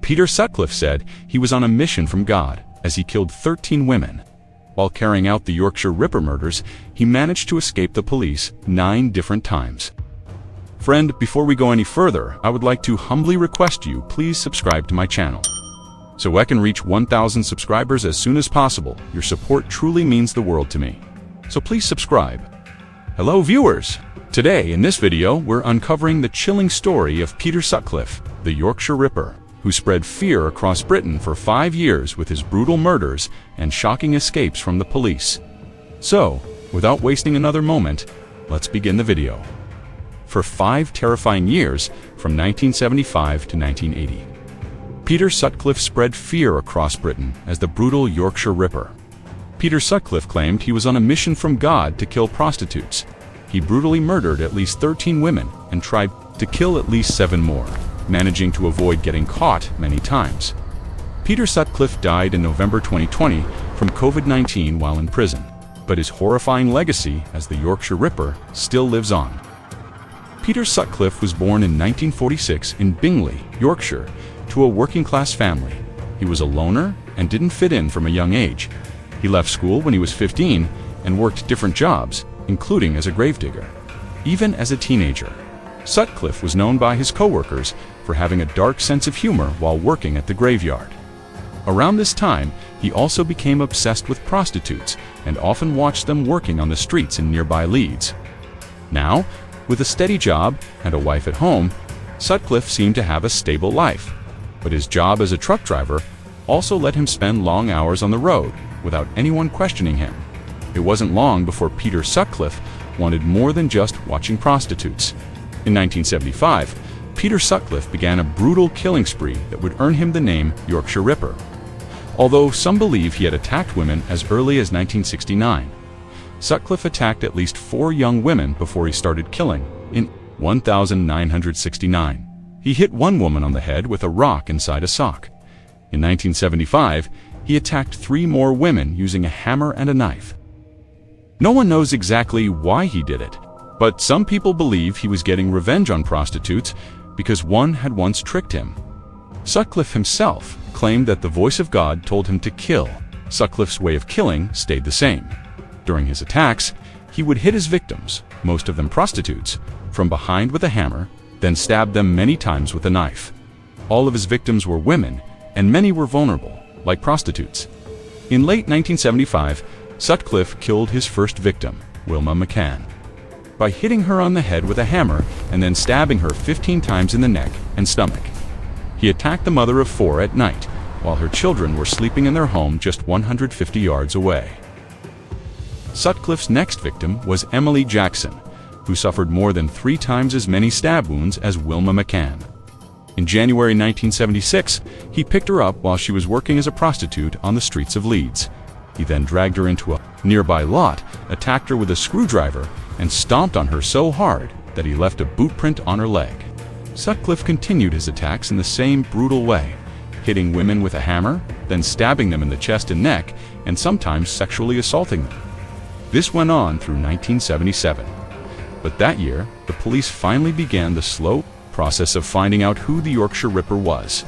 Peter Sutcliffe said he was on a mission from God as he killed 13 women. While carrying out the Yorkshire Ripper murders, he managed to escape the police 9 different times. Friend, before we go any further, I would like to humbly request you please subscribe to my channel, so I can reach 1,000 subscribers as soon as possible. Your support truly means the world to me. So please subscribe. Hello viewers! Today in this video we're uncovering the chilling story of Peter Sutcliffe, the Yorkshire Ripper, who spread fear across Britain for 5 years with his brutal murders and shocking escapes from the police. So, without wasting another moment, let's begin the video. For 5 terrifying years, from 1975 to 1980, Peter Sutcliffe spread fear across Britain as the brutal Yorkshire Ripper. Peter Sutcliffe claimed he was on a mission from God to kill prostitutes. He brutally murdered at least 13 women and tried to kill at least 7 more, managing to avoid getting caught many times. Peter Sutcliffe died in November 2020 from COVID-19 while in prison, but his horrifying legacy as the Yorkshire Ripper still lives on. Peter Sutcliffe was born in 1946 in Bingley, Yorkshire, to a working-class family. He was a loner and didn't fit in from a young age. He left school when he was 15 and worked different jobs, including as a gravedigger. Even as a teenager, Sutcliffe was known by his co-workers for having a dark sense of humor while working at the graveyard. Around this time, he also became obsessed with prostitutes and often watched them working on the streets in nearby Leeds. Now, with a steady job and a wife at home, Sutcliffe seemed to have a stable life, but his job as a truck driver also let him spend long hours on the road without anyone questioning him. It wasn't long before Peter Sutcliffe wanted more than just watching prostitutes. In 1975, Peter Sutcliffe began a brutal killing spree that would earn him the name Yorkshire Ripper. Although some believe he had attacked women as early as 1969, Sutcliffe attacked at least 4 young women before he started killing. In 1969, he hit one woman on the head with a rock inside a sock. In 1975, he attacked 3 more women using a hammer and a knife. No one knows exactly why he did it, but some people believe he was getting revenge on prostitutes because one had once tricked him. Sutcliffe himself claimed that the voice of God told him to kill. Sutcliffe's way of killing stayed the same. During his attacks, he would hit his victims, most of them prostitutes, from behind with a hammer, then stab them many times with a knife. All of his victims were women, and many were vulnerable, like prostitutes. In late 1975, Sutcliffe killed his first victim, Wilma McCann, by hitting her on the head with a hammer and then stabbing her 15 times in the neck and stomach. He attacked the mother of 4 at night, while her children were sleeping in their home just 150 yards away. Sutcliffe's next victim was Emily Jackson, who suffered more than 3 times as many stab wounds as Wilma McCann. In January 1976, he picked her up while she was working as a prostitute on the streets of Leeds. He then dragged her into a nearby lot, attacked her with a screwdriver, and stomped on her so hard that he left a boot print on her leg. Sutcliffe continued his attacks in the same brutal way, hitting women with a hammer, then stabbing them in the chest and neck, and sometimes sexually assaulting them. This went on through 1977. But that year, the police finally began the slow process of finding out who the Yorkshire Ripper was.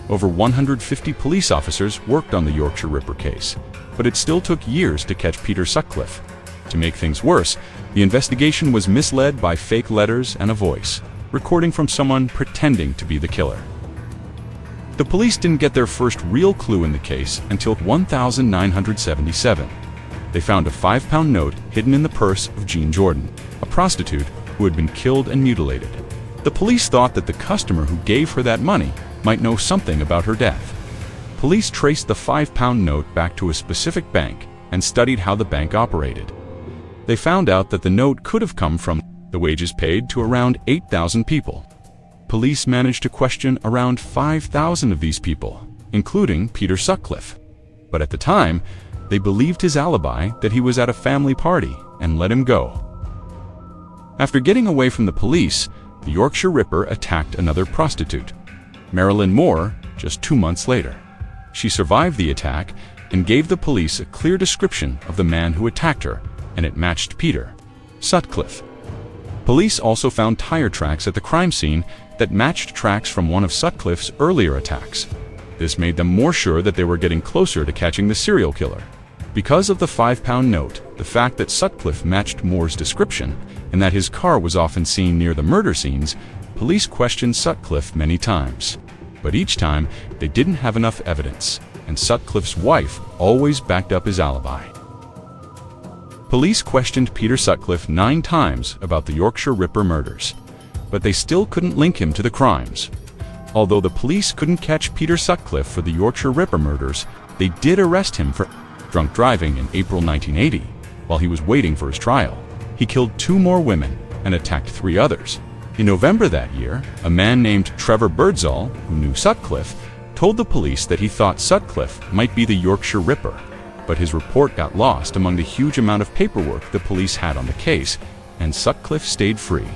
Over 150 police officers worked on the Yorkshire Ripper case, but it still took years to catch Peter Sutcliffe. To make things worse, the investigation was misled by fake letters and a voice, recording from someone pretending to be the killer. The police didn't get their first real clue in the case until 1977. They found a £5 note hidden in the purse of Jean Jordan, a prostitute who had been killed and mutilated. The police thought that the customer who gave her that money might know something about her death. Police traced the £5 note back to a specific bank and studied how the bank operated. They found out that the note could have come from the wages paid to around 8,000 people. Police managed to question around 5,000 of these people, including Peter Sutcliffe. But at the time, they believed his alibi that he was at a family party and let him go. After getting away from the police, the Yorkshire Ripper attacked another prostitute, Marilyn Moore, just 2 months later. She survived the attack and gave the police a clear description of the man who attacked her, and it matched Peter Sutcliffe. Police also found tire tracks at the crime scene that matched tracks from one of Sutcliffe's earlier attacks. This made them more sure that they were getting closer to catching the serial killer. Because of the £5 note, the fact that Sutcliffe matched Moore's description, and that his car was often seen near the murder scenes, police questioned Sutcliffe many times. But each time, they didn't have enough evidence, and Sutcliffe's wife always backed up his alibi. Police questioned Peter Sutcliffe 9 times about the Yorkshire Ripper murders, but they still couldn't link him to the crimes. Although the police couldn't catch Peter Sutcliffe for the Yorkshire Ripper murders, they did arrest him for drunk driving in April 1980, while he was waiting for his trial. He killed 2 more women and attacked 3 others. In November that year, a man named Trevor Birdsall, who knew Sutcliffe, told the police that he thought Sutcliffe might be the Yorkshire Ripper, but his report got lost among the huge amount of paperwork the police had on the case, and Sutcliffe stayed free.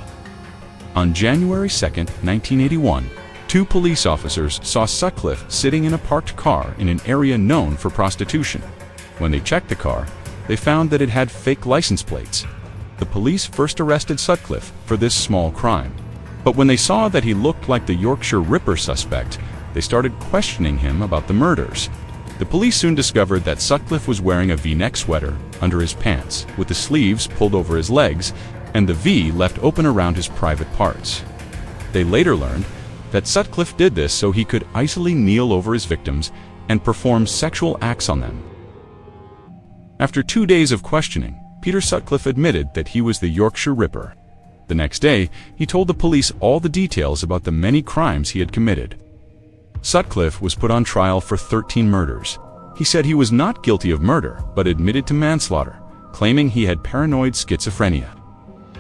On January 2, 1981, 2 police officers saw Sutcliffe sitting in a parked car in an area known for prostitution. When they checked the car, they found that it had fake license plates. The police first arrested Sutcliffe for this small crime. But when they saw that he looked like the Yorkshire Ripper suspect, they started questioning him about the murders. The police soon discovered that Sutcliffe was wearing a V-neck sweater under his pants, with the sleeves pulled over his legs and the V left open around his private parts. They later learned that Sutcliffe did this so he could icily kneel over his victims and perform sexual acts on them. After 2 days of questioning, Peter Sutcliffe admitted that he was the Yorkshire Ripper. The next day, he told the police all the details about the many crimes he had committed. Sutcliffe was put on trial for 13 murders. He said he was not guilty of murder, but admitted to manslaughter, claiming he had paranoid schizophrenia.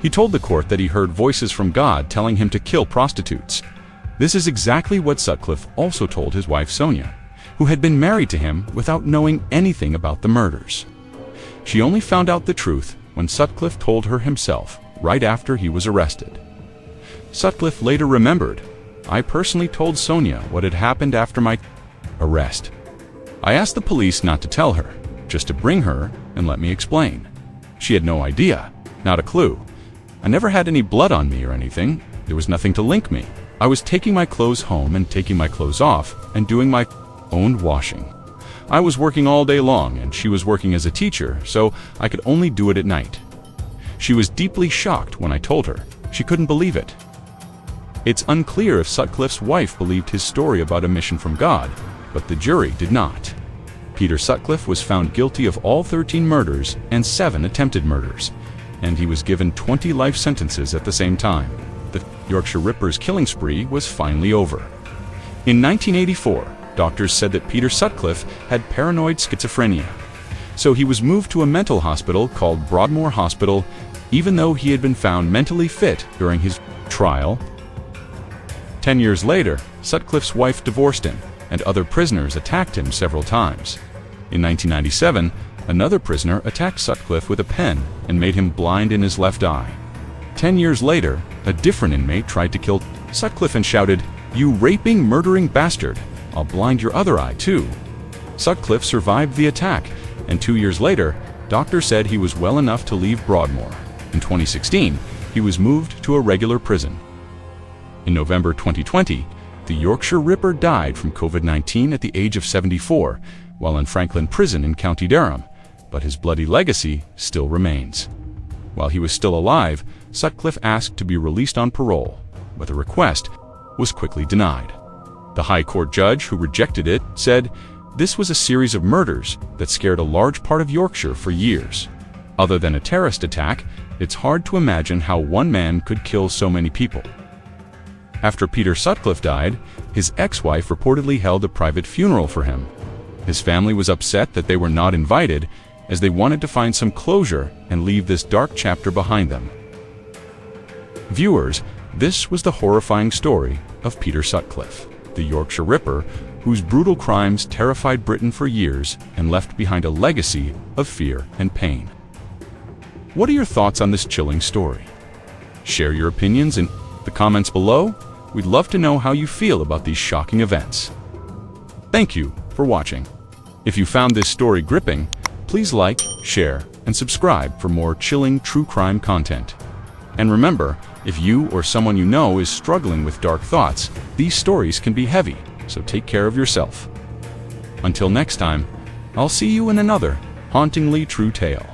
He told the court that he heard voices from God telling him to kill prostitutes. This is exactly what Sutcliffe also told his wife Sonia, who had been married to him without knowing anything about the murders. She only found out the truth when Sutcliffe told her himself, right after he was arrested. Sutcliffe later remembered, "I personally told Sonia what had happened after my arrest. I asked the police not to tell her, just to bring her and let me explain. She had no idea, not a clue. I never had any blood on me or anything. There was nothing to link me. I was taking my clothes home and taking my clothes off and doing my own washing. I was working all day long and she was working as a teacher, so I could only do it at night. She was deeply shocked when I told her. She couldn't believe it." It's unclear if Sutcliffe's wife believed his story about a mission from God, but the jury did not. Peter Sutcliffe was found guilty of all 13 murders and 7 attempted murders, and he was given 20 life sentences at the same time. The Yorkshire Ripper's killing spree was finally over. In 1984, doctors said that Peter Sutcliffe had paranoid schizophrenia, so he was moved to a mental hospital called Broadmoor Hospital, even though he had been found mentally fit during his trial. 10 years later, Sutcliffe's wife divorced him, and other prisoners attacked him several times. In 1997, another prisoner attacked Sutcliffe with a pen and made him blind in his left eye. 10 years later, a different inmate tried to kill Sutcliffe and shouted, "You raping, murdering bastard! I'll blind your other eye too." Sutcliffe survived the attack, and 2 years later, doctors said he was well enough to leave Broadmoor. In 2016, he was moved to a regular prison. In November 2020, the Yorkshire Ripper died from COVID-19 at the age of 74, while in Franklin Prison in County Durham, but his bloody legacy still remains. While he was still alive, Sutcliffe asked to be released on parole, but the request was quickly denied. The High Court judge who rejected it said, "This was a series of murders that scared a large part of Yorkshire for years. Other than a terrorist attack, it's hard to imagine how one man could kill so many people." After Peter Sutcliffe died, his ex-wife reportedly held a private funeral for him. His family was upset that they were not invited, as they wanted to find some closure and leave this dark chapter behind them. Viewers, this was the horrifying story of Peter Sutcliffe, the Yorkshire Ripper, whose brutal crimes terrified Britain for years and left behind a legacy of fear and pain. What are your thoughts on this chilling story? Share your opinions in the comments below. We'd love to know how you feel about these shocking events. Thank you for watching. If you found this story gripping, please like, share, and subscribe for more chilling true crime content. And remember, if you or someone you know is struggling with dark thoughts, these stories can be heavy, so take care of yourself. Until next time, I'll see you in another hauntingly true tale.